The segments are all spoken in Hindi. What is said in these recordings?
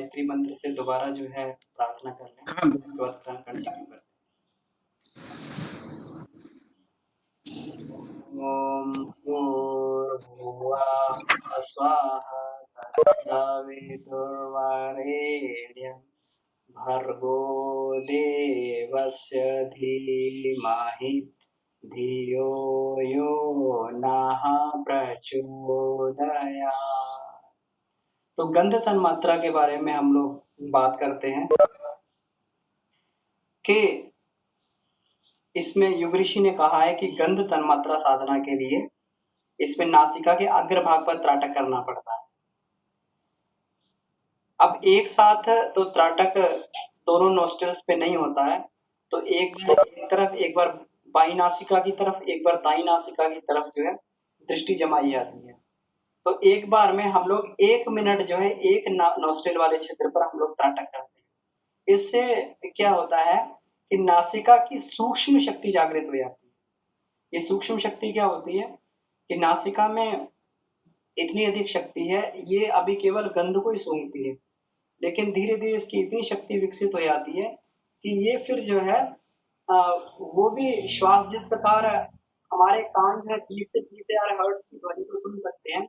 गायत्री मंत्र से दोबारा जो है प्रार्थना कर लें, हाँ उसके बाद कंटिन्यू करते हैं। ओम भूर्भुवः स्वाहा तत्सवितुर्वरेण्यं भर्गो देवस्य धीमहि धियो यो नः प्रचोदयात्। तो गंध तन मात्रा के बारे में हम लोग बात करते हैं कि इसमें युग ऋषि ने कहा है कि गंध तन मात्रा साधना के लिए इसमें नासिका के अग्रभाग पर त्राटक करना पड़ता है। अब एक साथ तो त्राटक दोनों नोस्ट्रल्स पे नहीं होता है, तो एक बार एक तरफ, एक बार बाई नासिका की तरफ, एक बार दाई नासिका की तरफ जो है दृष्टि जमाई जाती है। तो एक बार में हम लोग 1 मिनट जो है एक नोस्ट्रल वाले क्षेत्र पर हम लोग त्राटक करते हैं। इससे क्या होता है कि नासिका की सूक्ष्म शक्ति जागृत हो जाती है। ये सूक्ष्म शक्ति क्या होती है कि नासिका में इतनी अधिक शक्ति है, ये अभी केवल गंध को ही सूंघती है, लेकिन धीरे धीरे इसकी इतनी शक्ति विकसित हो जाती है कि ये फिर जो है वो भी श्वास, जिस प्रकार हमारे कान जो है 20 से 30,000 हर्ट्ज की ध्वनि को सुन सकते हैं,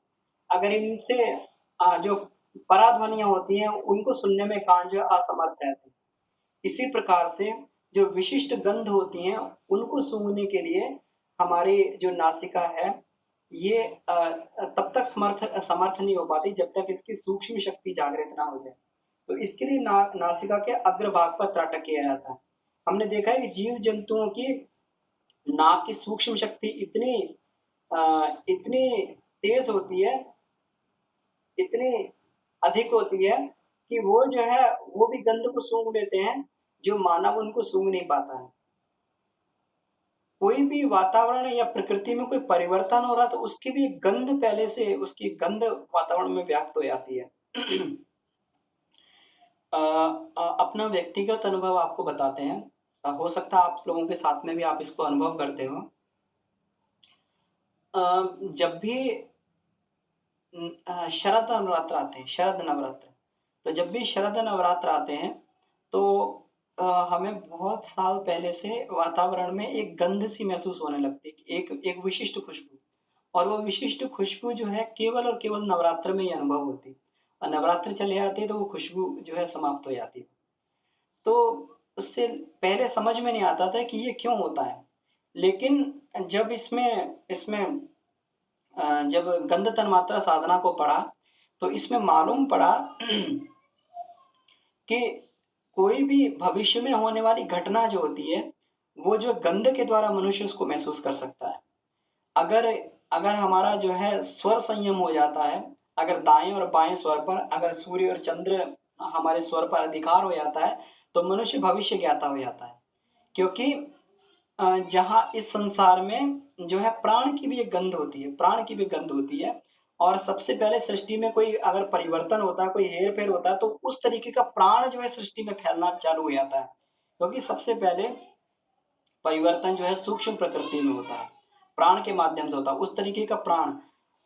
अगर इनसे जो पराध्वनियां होती हैं उनको सुनने में कान जो असमर्थ रहते हैं। इसी प्रकार से जो विशिष्ट गंध होती हैं उनको सूंघने के लिए हमारी जो नासिका है ये तब तक समर्थ नहीं हो पाती जब तक इसकी सूक्ष्म शक्ति जागृत ना हो जाए। तो इसके लिए नासिका के अग्रभाग पर त्राटक किया जाता है। हमने देखा है कि जीव जंतुओं की नाक की सूक्ष्म शक्ति इतनी तेज होती है, इतनी अधिक होती है कि वो जो है वो भी गंध को सूंघ लेते हैं जो मानव उनको सूंघ नहीं पाता है। कोई भी वातावरण या प्रकृति में कोई परिवर्तन हो रहा तो उसकी भी गंध पहले से, उसकी गंध वातावरण में व्याप्त हो जाती है। अपना व्यक्तिगत अनुभव आपको बताते हैं, हो सकता है आप लोगों के साथ में भी आप इसको अनुभव करते हो। जब भी शरद नवरात्र आते हैं, शरद नवरात्र, तो जब भी शरद नवरात्र आते हैं तो हमें बहुत साल पहले से वातावरण में एक गंध सी महसूस होने लगती है, एक विशिष्ट खुशबू, और वो विशिष्ट खुशबू जो है केवल और केवल नवरात्र में ही अनुभव होती है, और नवरात्र चले आते हैं तो वो खुशबू जो है समाप्त हो जाती है। तो उससे पहले समझ में नहीं आता था कि ये क्यों होता है, लेकिन जब इसमें इसमें जब गंध तन्मात्रा साधना को पढ़ा तो इसमें मालूम पड़ा कि कोई भी भविष्य में होने वाली घटना जो होती है वो जो गंध के द्वारा मनुष्य उसको महसूस कर सकता है। अगर अगर हमारा जो है स्वर संयम हो जाता है, अगर दाएं और बाएं स्वर पर, अगर सूर्य और चंद्र हमारे स्वर पर अधिकार हो जाता है तो मनुष्य भविष्य ज्ञाता हो जाता है। क्योंकि जहाँ इस संसार में जो है प्राण की भी एक गंध होती है, प्राण की भी गंध होती है, और सबसे पहले सृष्टि में कोई अगर परिवर्तन होता है, कोई हेर फेर होता है तो उस तरीके का प्राण जो है सृष्टि में फैलना चालू हो जाता है, क्योंकि सबसे पहले परिवर्तन जो है सूक्ष्म प्रकृति में होता है, प्राण के माध्यम से होता है, उस तरीके का प्राण,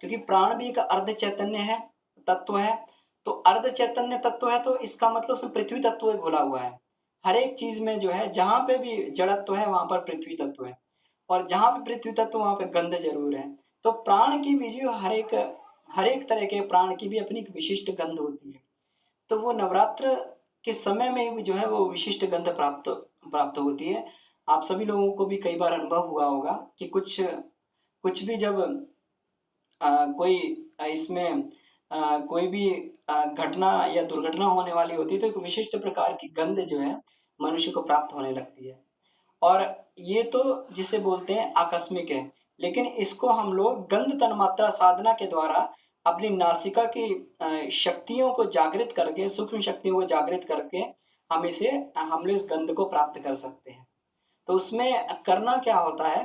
क्योंकि प्राण भी एक अर्ध चैतन्य है, तत्व है। तो अर्ध चैतन्य तत्व है तो इसका मतलब उसमें पृथ्वी तत्व घुला हुआ है। हर एक चीज में जो है जहां पे भी जड़त्व है वहां पर पृथ्वी तत्व है, और जहां पे पृथ्वी तत्व वहां पे गंध जरूर है। तो प्राण की भी जो हर एक तरह के प्राण की भी अपनी एक विशिष्ट गंध होती है। तो वो नवरात्र के समय में भी जो है वो विशिष्ट गंध प्राप्त प्राप्त होती है। आप सभी लोगों को भी कई बार अनुभव हुआ होगा कि कुछ कुछ भी जब कोई इसमें कोई भी घटना या दुर्घटना होने वाली होती है तो एक विशिष्ट प्रकार की गंध जो है मनुष्य को प्राप्त होने लगती है, और ये तो जिसे बोलते हैं आकस्मिक है, लेकिन इसको हम लोग गंध तन्मात्रा साधना के द्वारा अपनी नासिका की शक्तियों को जागृत करके, सूक्ष्म शक्तियों को जागृत करके हम लोग इस गंध को प्राप्त कर सकते हैं। तो उसमें करना क्या होता है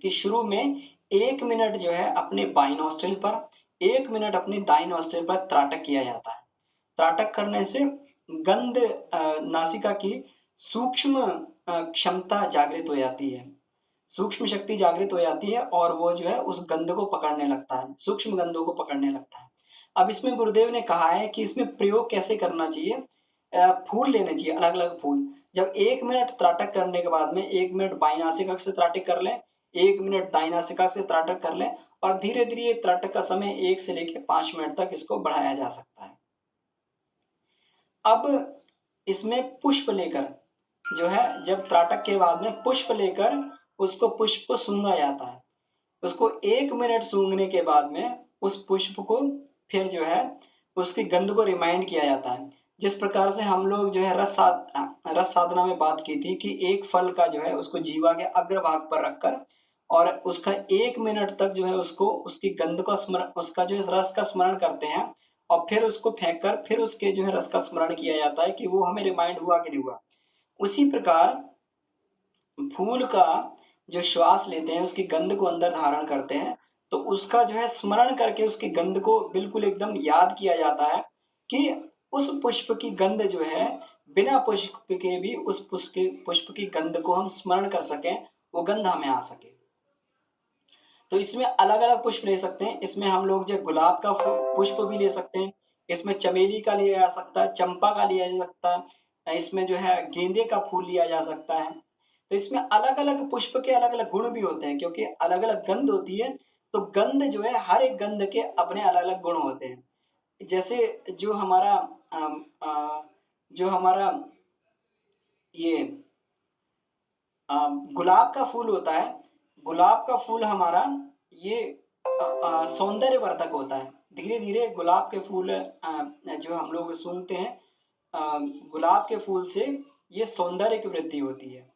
कि शुरू में 1 मिनट जो है अपने बाईं नॉस्ट्रिल पर, 1 मिनट अपनी दाईं नॉस्ट्रिल पर त्राटक किया जाता है। त्राटक करने से गंध नासिका की सूक्ष्म क्षमता जागृत हो जाती है, सूक्ष्म शक्ति जागृत हो जाती है, और वो जो है उस गंध को पकड़ने लगता है, सूक्ष्म गंधों को पकड़ने लगता है। अब इसमें गुरुदेव ने कहा है कि इसमें प्रयोग कैसे करना चाहिए। फूल लेने चाहिए, अलग-अलग फूल। जब 1 मिनट त्राटक करने के बाद में 1 मिनट बाईं नासिका से त्राटक कर लें, 1 मिनट दाईं नासिका से त्राटक कर लें और धीरे-धीरे ये त्राटक का समय 1 से लेके 5 मिनट तक इसको बढ़ाया जा सकता है। अब इसमें पुष्प लेकर जो है, जब त्राटक के बाद में पुष्प लेकर उसको पुष्प को सूंघा जाता है। उसको 1 मिनट सूंघने के बाद में उस पुष्प को फिर जो है उसकी गंध को रिमाइंड किया जाता है। जिस प्रकार से हम लोग जो है रस साधना में बात की थी कि एक फल का जो है उसको जीवा के अग्रभाग पर रखकर और उसका 1 मिनट तक जो है उसको उसकी गंध का स्मरण, उसका जो है रस का स्मरण करते हैं और फिर उसको फेंक कर फिर उसके जो है रस का स्मरण किया जाता है कि वो हमें रिमाइंड हुआ कि नहीं हुआ। उसी प्रकार फूल का जो श्वास लेते हैं, उसकी गंध को अंदर धारण करते हैं, तो उसका जो है स्मरण करके उसकी गंध को बिल्कुल एकदम याद किया जाता है कि उस पुष्प की गंध जो है, बिना पुष्प के भी उस पुष्प की गंध को हम स्मरण कर सकें, वो गंध हमें आ सके। तो इसमें अलग-अलग पुष्प ले सकते हैं। इसमें हम लोग जो गुलाब का पुष्प भी ले सकते हैं, इसमें चमेली का लिया जा सकता है, चंपा का लिया जा सकता है, इसमें जो है गेंदे का फूल लिया जा सकता है। तो इसमें अलग-अलग पुष्प के अलग-अलग गुण भी होते हैं, क्योंकि अलग-अलग गंध होती है, तो गंध जो है हर एक गंध के अपने अलग-अलग गुण होते हैं। जैसे जो हमारा ये गुलाब का फूल होता है, गुलाब का फूल हमारा ये सौंदर्यवर्धक होता है। धीरे-धीरे गुलाब के फूल जो हम लोग सूंघते हैं, गुलाब के फूल से ये सौंदर्य की वृद्धि होती है।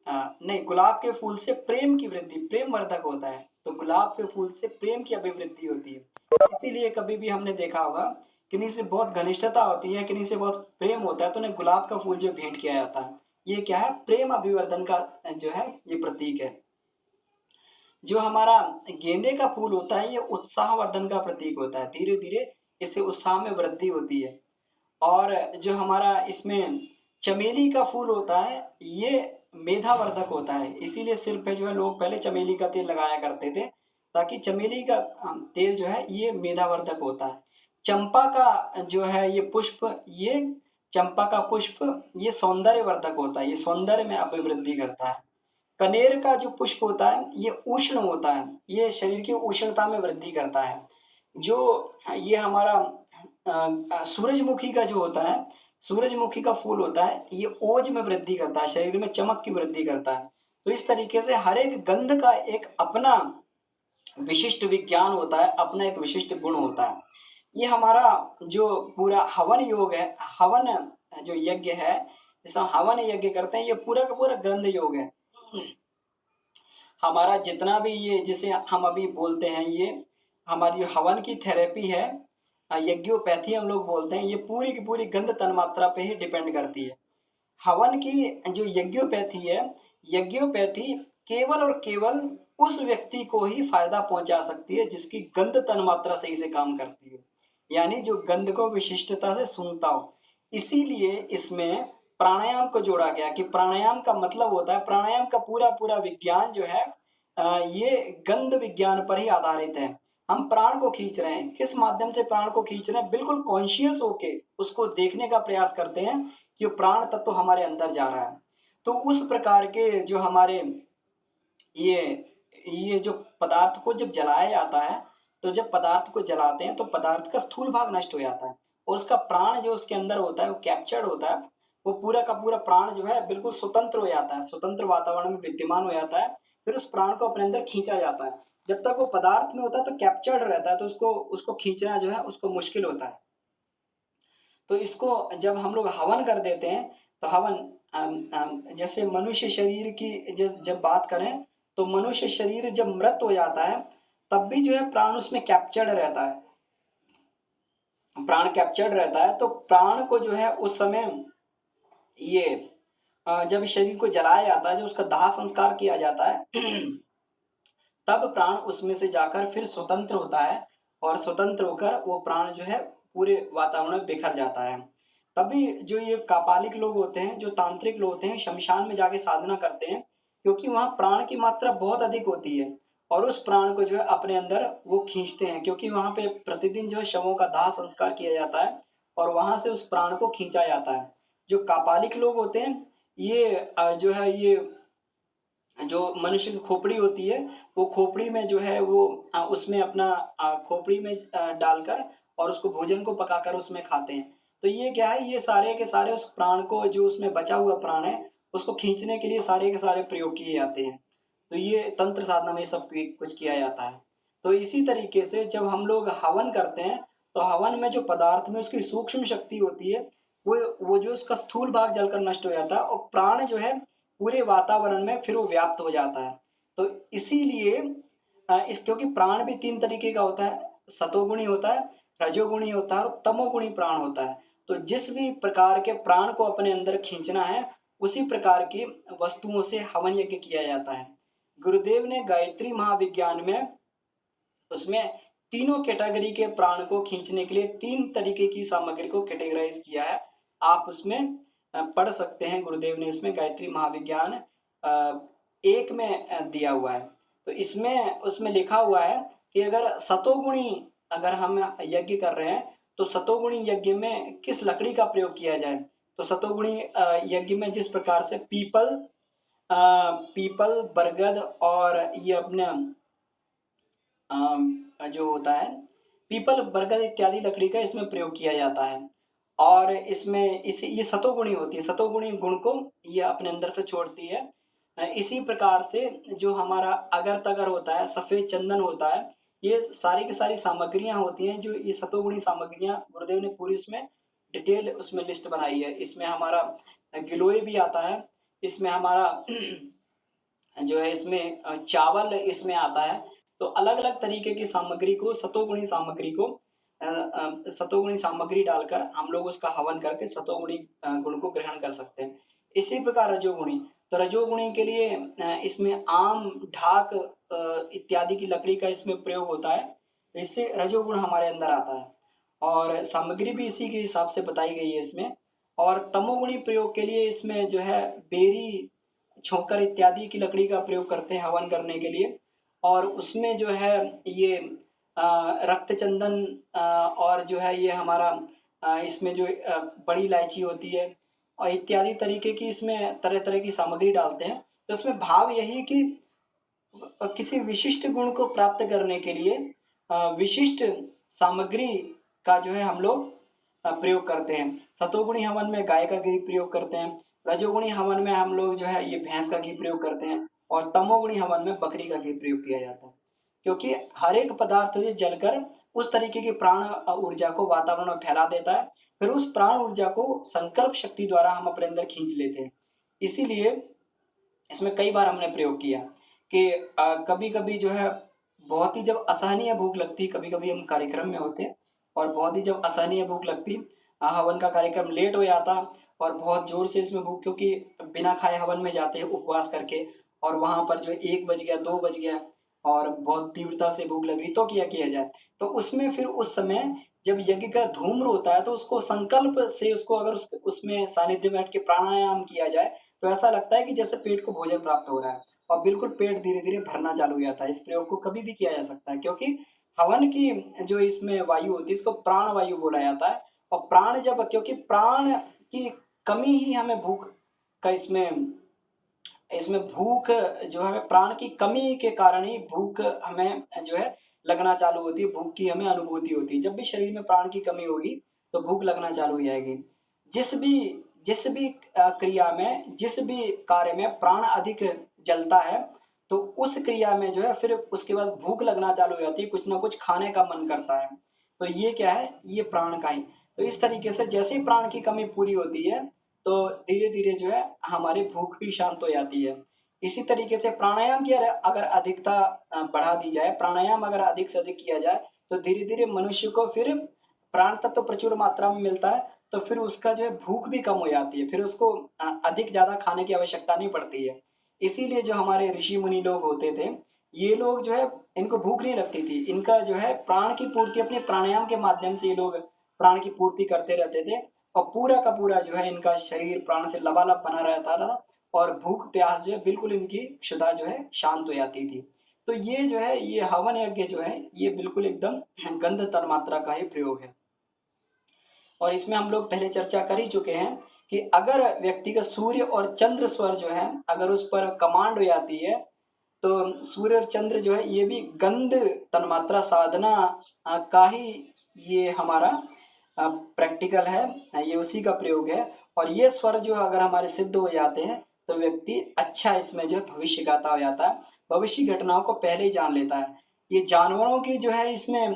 नहीं, गुलाब के फूल से प्रेम की वृद्धि, प्रेम वर्धक होता है, तो गुलाब के फूल से प्रेम की अभिवृद्धि होती है। इसीलिए कभी भी हमने देखा होगा किन्हीं से बहुत घनिष्ठता होती है, किन्हीं से बहुत प्रेम होता है, तो उन्हें गुलाब का फूल जो भेंट किया जाता है। ये क्या है, प्रेम अभिवर्धन का जो है ये प्रतीक है। जो हमारा गेंदे का फूल होता है, ये उत्साहवर्धन का प्रतीक होता है। धीरे धीरे इससे उत्साह में वृद्धि होती है। और जो हमारा इसमें चमेली का फूल होता है, ये मेधावर्धक होता है। इसीलिए सिर पे जो है लोग पहले चमेली का तेल लगाया करते थे, ताकि चमेली का तेल जो है ये मेधावर्धक होता है। चंपा का जो है ये पुष्प, ये चंपा का पुष्प ये सौंदर्यवर्धक होता है, ये सौंदर्य में अभिवृद्धि करता है। कनेर का जो पुष्प होता है ये उष्ण होता है, ये शरीर की उष्णता में वृद्धि करता है। जो ये हमारा सूरजमुखी का जो होता है, सूरजमुखी का फूल होता है, ये ओज में वृद्धि करता है, शरीर में चमक की वृद्धि करता है। तो इस तरीके से हर एक गंध का एक अपना विशिष्ट विज्ञान होता है, अपना एक विशिष्ट गुण होता है। ये हमारा जो पूरा हवन योग है, हवन जो यज्ञ है, जैसा हवन यज्ञ करते हैं, ये पूरा का पूरा गंध योग है। हमारा जितना भी ये जिसे हम अभी बोलते हैं, ये हमारी हवन की थेरेपी है, यज्ञोपैथी हम लोग बोलते हैं, ये पूरी की पूरी गंध तन्मात्रा पे ही डिपेंड करती है। हवन की जो यज्ञोपैथी है, यज्ञोपैथी केवल और केवल उस व्यक्ति को ही फायदा पहुंचा सकती है जिसकी गंध तन्मात्रा सही से काम करती है, यानी जो गंध को विशिष्टता से सूंघता हो। इसीलिए इसमें प्राणायाम को जोड़ा गया कि प्राणायाम का मतलब होता है, प्राणायाम का पूरा पूरा विज्ञान जो है ये गंध विज्ञान पर ही आधारित है। हम प्राण को खींच रहे हैं, किस माध्यम से प्राण को खींच रहे हैं, बिल्कुल कॉन्शियस होके उसको देखने का प्रयास करते हैं कि प्राण तत्व तो हमारे अंदर जा रहा है। तो उस प्रकार के जो हमारे ये जो पदार्थ को जब जलाया जाता है, तो जब पदार्थ को जलाते हैं तो पदार्थ का स्थूल भाग नष्ट हो जाता है और उसका प्राण जो उसके अंदर होता है वो कैप्चर्ड होता है। वो पूरा का पूरा प्राण जो है बिल्कुल स्वतंत्र हो जाता है, स्वतंत्र वातावरण में विद्यमान हो जाता है। फिर उस प्राण को अपने अंदर खींचा जाता है। जब तक वो पदार्थ में होता है तो कैप्चर्ड रहता है, तो उसको उसको खींचना जो है उसको मुश्किल होता है। तो इसको जब हम लोग हवन कर देते हैं, तो हवन जैसे मनुष्य शरीर की जब बात करें, तो मनुष्य शरीर जब मृत हो जाता है तब भी जो है प्राण उसमें कैप्चर्ड रहता है, प्राण कैप्चर्ड रहता है। तो प्राण को जो है उस समय ये जब शरीर को जलाया जाता है, जब उसका दाह संस्कार किया जाता है तब प्राण उसमें से जाकर फिर स्वतंत्र होता है और स्वतंत्र होकर वो प्राण जो है पूरे वातावरण में बिखर जाता है। तभी जो ये कापालिक लोग होते हैं, जो तांत्रिक लोग होते हैं, शमशान में जाके साधना करते हैं, क्योंकि वहां प्राण की मात्रा बहुत अधिक होती है और उस प्राण को जो है अपने अंदर वो खींचते हैं, क्योंकि वहां पे प्रतिदिन जो है शवों का दाह संस्कार किया जाता है और वहां से उस प्राण को खींचा जाता है। जो कापालिक लोग होते हैं, ये जो है ये जो मनुष्य की खोपड़ी होती है, वो खोपड़ी में जो है वो उसमें अपना खोपड़ी में डालकर और उसको भोजन को पकाकर उसमें खाते हैं। तो ये क्या है, ये सारे के सारे उस प्राण को, जो उसमें बचा हुआ प्राण है, उसको खींचने के लिए सारे के सारे प्रयोग किए जाते हैं। तो ये तंत्र साधना में सब कुछ किया जाता है। तो इसी तरीके से जब हम लोग हवन करते हैं, तो हवन में जो पदार्थ में उसकी सूक्ष्म शक्ति होती है, वो जो उसका स्थूल भाग जलकर नष्ट हो जाता है और प्राण जो है पूरे वातावरण में फिर वो व्याप्त हो जाता है। तो इसीलिए इस क्योंकि प्राण भी तीन तरीके का होता है, सतोगुणी होता है, रजोगुणी होता है और तमोगुणी प्राण होता है। तो जिस भी प्रकार के प्राण को अपने अंदर खींचना है, उसी प्रकार की वस्तुओं से हवन यज्ञ किया जाता है। गुरुदेव ने गायत्री महाविज्ञान में उसमें तीनों कैटेगरी के प्राण को खींचने के लिए तीन तरीके की सामग्री को कैटेगराइज किया है। आप उसमें पढ़ सकते हैं, गुरुदेव ने इसमें गायत्री महाविज्ञान एक में दिया हुआ है। तो इसमें उसमें लिखा हुआ है कि अगर सतोगुणी अगर हम यज्ञ कर रहे हैं, तो सतोगुणी यज्ञ में किस लकड़ी का प्रयोग किया जाए। तो सतोगुणी यज्ञ में जिस प्रकार से पीपल, बरगद और ये अपने जो होता है पीपल, बरगद इत्यादि लकड़ी का इसमें प्रयोग किया जाता है। और इसमें इस ये सतोगुणी होती है, सतोगुणी गुण को ये अपने अंदर से छोड़ती है। इसी प्रकार से जो हमारा अगर तगर होता है, सफेद चंदन होता है, ये सारी की सारी सामग्रियां होती हैं, जो ये सतोगुणी सामग्रियां गुरुदेव ने पूरी उसमें डिटेल उसमें लिस्ट बनाई है। इसमें हमारा गिलोय भी आता है, इसमें हमारा जो है इसमें चावल इसमें आता है। तो अलग अलग तरीके की सामग्री को, सतोगुणी सामग्री को सतोगुणी सामग्री डालकर हम लोग उसका हवन करके सतोगुणी गुण को ग्रहण कर सकते हैं। इसी प्रकार रजोगुणी, तो रजोगुणी के लिए इसमें आम, ढाक इत्यादि की लकड़ी का इसमें प्रयोग होता है। तो इससे रजोगुण हमारे अंदर आता है और सामग्री भी इसी के हिसाब से बताई गई है इसमें। और तमोगुणी प्रयोग के लिए इसमें जो है बेरी, छोकर इत्यादि की लकड़ी का प्रयोग करते हैं हवन करने के लिए। और उसमें जो है ये रक्त चंदन और जो है ये हमारा इसमें जो बड़ी इलायची होती है और इत्यादि तरीके की इसमें तरह तरह की सामग्री डालते हैं। तो इसमें भाव यही है कि किसी विशिष्ट गुण को प्राप्त करने के लिए विशिष्ट सामग्री का जो है हम लोग प्रयोग करते हैं। सतोगुणी हवन में गाय का घी प्रयोग करते हैं, रजोगुणी हवन में हम लोग जो है ये भैंस का घी प्रयोग करते हैं और तमोगुणी हवन में बकरी का घी प्रयोग किया जाता है। क्योंकि हर एक पदार्थ जो जलकर उस तरीके की प्राण ऊर्जा को वातावरण में फैला देता है, फिर उस प्राण ऊर्जा को संकल्प शक्ति द्वारा हम अपने अंदर खींच लेते हैं। इसीलिए इसमें कई बार हमने प्रयोग किया कि कभी कभी जो है बहुत ही जब असहनीय भूख लगती, कभी कभी हम कार्यक्रम में होते और बहुत ही जब असहनीय भूख लगती, हवन का कार्यक्रम लेट हो जाता और बहुत जोर से इसमें भूख, क्योंकि बिना खाए हवन में जाते हैं उपवास करके और वहां पर जो 1 बज गया, 2 बज गया और बहुत तीव्रता से भूख लग रही, तो क्या किया जाए। तो उसमें फिर उस समय जब यज्ञ का धूम्र होता है, तो उसको संकल्प से उसको अगर उसमें सानिध्य में हट के प्राणायाम किया जाए, तो ऐसा लगता है कि जैसे पेट को भोजन प्राप्त हो रहा है और बिल्कुल पेट धीरे धीरे भरना चालू हो जाता है। इस प्रयोग को कभी भी किया जा सकता है, क्योंकि हवन की जो इसमें वायु होती है, इसको प्राण वायु बोला जाता है। और प्राण जब, क्योंकि प्राण की कमी ही हमें भूख का इसमें इसमें भूख जो है, प्राण की कमी के कारण ही भूख हमें जो है लगना चालू होती है, भूख की हमें अनुभूति होती है। जब भी शरीर में प्राण की कमी होगी, तो भूख लगना चालू हो जाएगी। जिस भी जिस भी क्रिया में, जिस भी कार्य में प्राण अधिक जलता है, तो उस क्रिया में जो है फिर उसके बाद भूख लगना चालू हो जाती है, कुछ ना कुछ खाने का मन करता है। तो ये क्या है, ये प्राण का ही। तो इस तरीके से जैसे ही प्राण की कमी पूरी होती है, तो धीरे धीरे जो है हमारी भूख भी शांत हो जाती है। इसी तरीके से प्राणायाम की अगर अधिकता बढ़ा दी जाए, प्राणायाम अगर अधिक से अधिक किया जाए, तो धीरे धीरे मनुष्य को फिर प्राण तत्व तो प्रचुर मात्रा में मिलता है, तो फिर उसका जो है भूख भी कम हो जाती है, फिर उसको अधिक ज्यादा खाने की आवश्यकता नहीं पड़ती है। इसीलिए जो हमारे ऋषि मुनि लोग होते थे, ये लोग जो है इनको भूख नहीं लगती थी, इनका जो है प्राण की पूर्ति अपने प्राणायाम के माध्यम से ये लोग प्राण की पूर्ति करते रहते थे और पूरा का पूरा जो है इनका शरीर प्राण से लबालब बना रहता था और भूख प्यास जो है बिल्कुल इनकी क्षुधा जो है शांत हो जाती थी। तो ये जो है, ये हवन यज्ञ जो है, ये बिल्कुल एकदम गंध तन्मात्रा का ही प्रयोग है। और इसमें हम लोग पहले चर्चा कर ही चुके हैं कि अगर व्यक्ति का सूर्य और चंद्र स्वर जो है, अगर उस पर कमांड हो जाती है, तो सूर्य और चंद्र जो है ये भी गंध तन्मात्रा साधना का ही ये हमारा प्रैक्टिकल है, ये उसी का प्रयोग है। और ये स्वर जो अगर हमारे सिद्ध हो जाते हैं तो व्यक्ति अच्छा इसमें जो है भविष्य गाता हो जाता है, भविष्य घटनाओं को पहले ही जान लेता है। ये जानवरों की जो है इसमें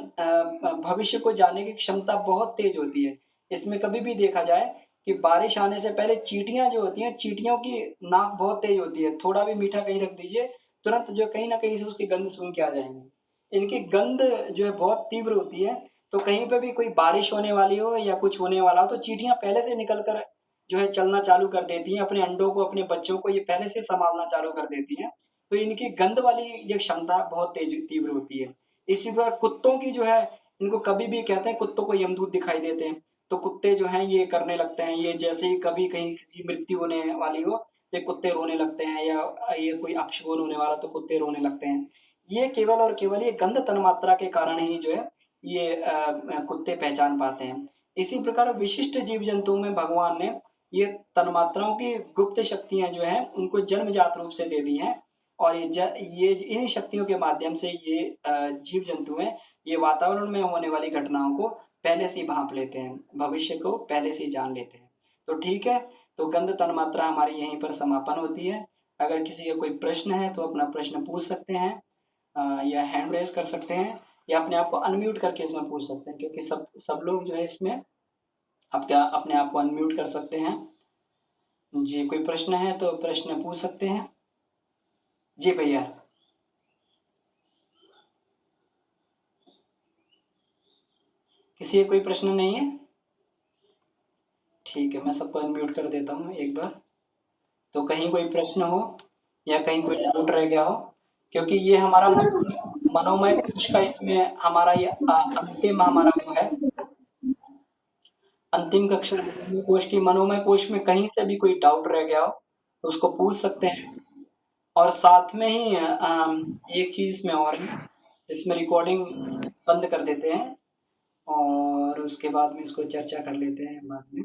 भविष्य को जानने की क्षमता बहुत तेज होती है। इसमें कभी भी देखा जाए कि बारिश आने से पहले चींटियां जो होती हैं, चींटियों की नाक बहुत तेज होती है, थोड़ा भी मीठा कहीं रख दीजिए, तुरंत जो कहीं ना कहीं से उसकी गंध सूंघ के आ जाएंगी। इनकी गंध जो है बहुत तीव्र होती है। तो कहीं पे भी कोई बारिश होने वाली हो या कुछ होने वाला हो तो चींटियां पहले से निकल कर जो है चलना चालू कर देती हैं, अपने अंडों को, अपने बच्चों को ये पहले से संभालना चालू कर देती हैं। तो इनकी गंध वाली ये क्षमता बहुत तेज तीव्र होती है। इसी प्रकार कुत्तों की जो है, इनको कभी भी कहते हैं कुत्तों को यमदूत दिखाई देते हैं, तो कुत्ते जो हैं ये करने लगते हैं, ये जैसे ही कभी कहीं किसी मृत्यु होने वाली हो तो कुत्ते रोने लगते हैं, या ये कोई अपशगुन होने वाला तो कुत्ते रोने लगते हैं। ये केवल और केवल ये गंध तन्मात्रा के कारण ही जो है ये कुत्ते पहचान पाते हैं। इसी प्रकार विशिष्ट जीव जंतुओं में भगवान ने ये तन्मात्राओं की गुप्त शक्तियां जो है उनको जन्मजात रूप से दे दी हैं। और ये इन्हीं शक्तियों के माध्यम से ये जीव जंतु हैं, ये वातावरण में होने वाली घटनाओं को पहले से ही भांप लेते हैं, भविष्य को पहले से ही जान लेते हैं। तो ठीक है, तो गंध तन्मात्रा हमारी यहीं पर समापन होती है। अगर किसी का कोई प्रश्न है तो अपना प्रश्न पूछ सकते हैं, या हैंड रेज कर सकते हैं, या अपने आप को अनम्यूट करके इसमें पूछ सकते हैं, क्योंकि सब सब लोग जो है इसमें आप क्या अपने आप को अनम्यूट कर सकते हैं। जी, कोई प्रश्न है तो प्रश्न पूछ सकते हैं। जी भैया। किसी का कोई प्रश्न नहीं है? ठीक है, मैं सबको अनम्यूट कर देता हूँ एक बार। तो कहीं कोई प्रश्न हो या कहीं कोई डाउट रह गया हो, क्योंकि ये हमारा मनोमय कोश का इसमें हमारा ये अंतिम हमारा वो है, अंतिम कक्षा मनोमय कोश की, मनोमय कोश में कहीं से भी कोई डाउट रह गया हो तो उसको पूछ सकते हैं। और साथ में ही एक चीज इसमें और है, इसमें रिकॉर्डिंग बंद कर देते हैं और उसके बाद में इसको चर्चा कर लेते हैं बाद में।